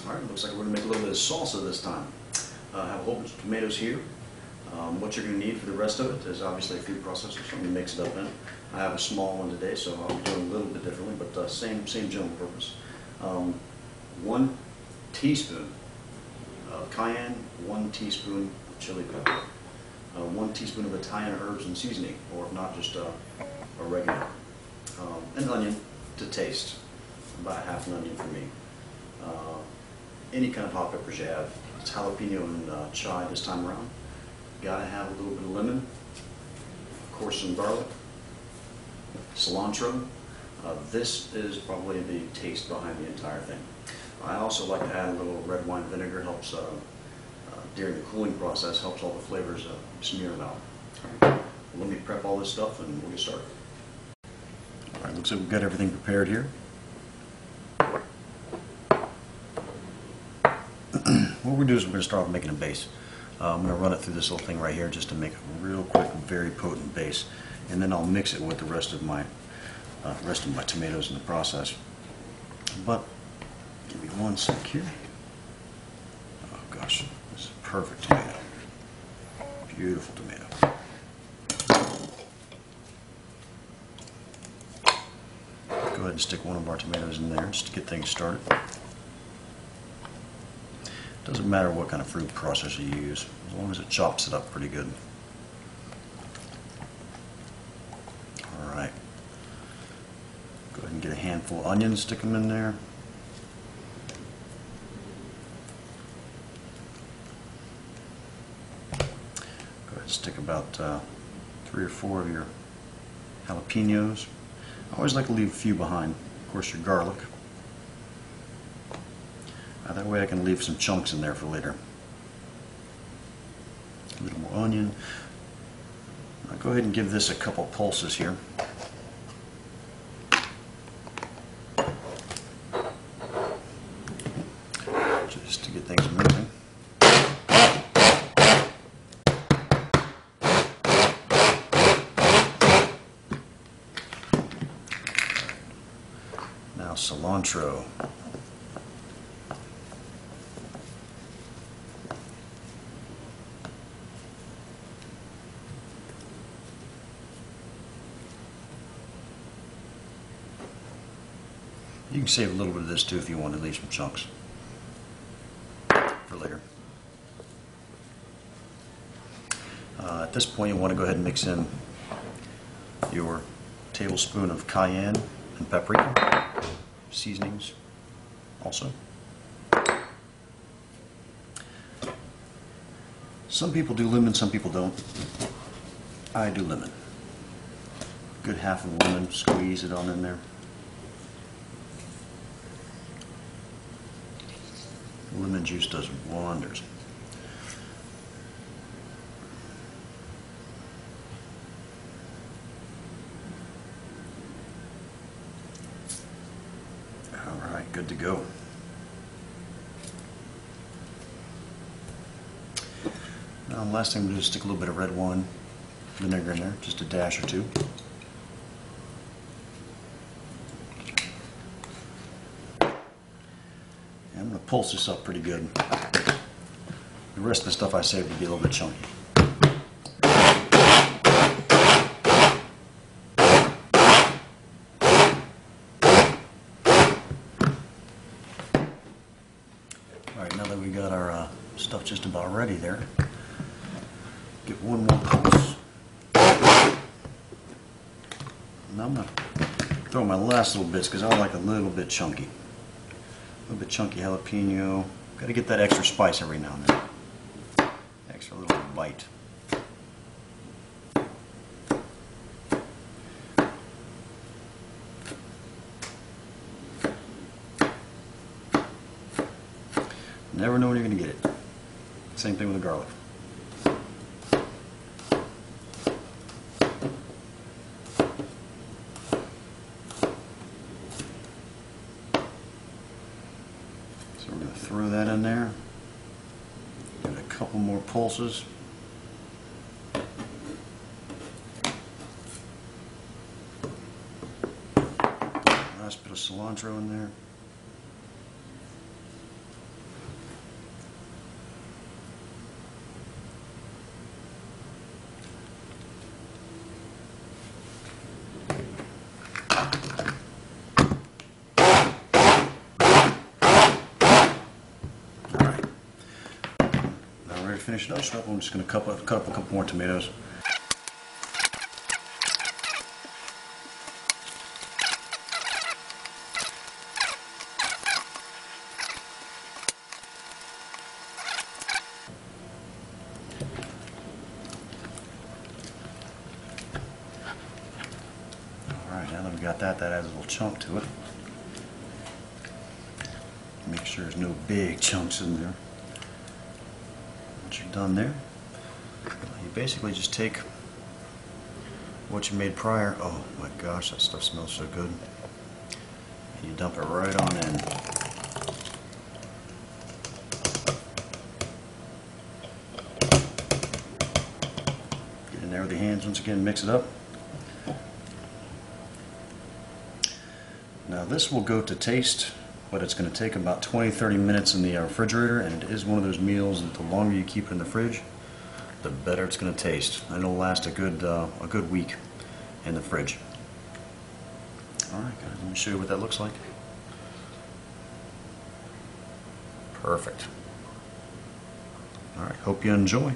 Alright, looks like we're going to make a little bit of salsa this time. I have a whole bunch of tomatoes here. What you're going to need for the rest of it is obviously a food processor, so I'm going to mix it up in. I have a small one today, so I'll be doing a little bit differently, but same general purpose. 1 teaspoon of cayenne, 1 teaspoon of chili pepper, 1 teaspoon of Italian herbs and seasoning, or if not, just oregano, an onion to taste, about half an onion for me. Any kind of hot peppers you have. It's jalapeno and chai this time around. Gotta have a little bit of lemon, of course some garlic, cilantro. This is probably the taste behind the entire thing. I also like to add a little red wine vinegar. Helps during the cooling process, helps all the flavors smear out. Right. Let me prep all this stuff and we'll get started. All right, looks like we've got everything prepared here. What we're going to do is we're going to start off making a base. I'm going to run it through this little thing right here just to make a real quick, very potent base, and then I'll mix it with the rest of my tomatoes in the process. But give me one sec here. Oh gosh, this is a perfect tomato. Beautiful tomato. Go ahead and stick one of our tomatoes in there just to get things started. Doesn't matter what kind of fruit processor you use, as long as it chops it up pretty good. Alright. Go ahead and get a handful of onions, stick them in there. Go ahead and stick about 3 or 4 of your jalapenos. I always like to leave a few behind. Of course, your garlic. That way I can leave some chunks in there for later. A little more onion. I'll go ahead and give this a couple pulses here. Just to get things moving. Now cilantro. You can save a little bit of this too if you want to leave some chunks for later. At this point you want to go ahead and mix in your tablespoon of cayenne and paprika, seasonings also. Some people do lemon, some people don't. I do lemon. Good half of a lemon, squeeze it on in there. Lemon juice does wonders. Alright, good to go. Now, last thing, we'll just stick a little bit of red wine vinegar in there, just a dash or two. I'm going to pulse this up pretty good. The rest of the stuff I saved will be a little bit chunky. Alright, now that we got our stuff just about ready there, get one more pulse. Now I'm going to throw my last little bits because I like a little bit chunky. A little bit chunky jalapeno. Got to get that extra spice every now and then. Extra little bite. Never know when you're going to get it. Same thing with the garlic. So we're going to throw that in there. Give it a couple more pulses. Nice bit of cilantro in there. finish those up, I'm just going to cut up a couple more tomatoes. Alright, now that we've got that, that adds a little chunk to it. Make sure there's no big chunks in there. Once you're done there, you basically just take what you made prior. Oh my gosh, that stuff smells so good. And you dump it right on in. Get in there with your hands once again, mix it up. Now this will go to taste, but it's going to take about 20-30 minutes in the refrigerator, and it is one of those meals that the longer you keep it in the fridge, the better it's going to taste. And it'll last a good week in the fridge. Alright guys, let me show you what that looks like. Perfect. Alright, hope you enjoy.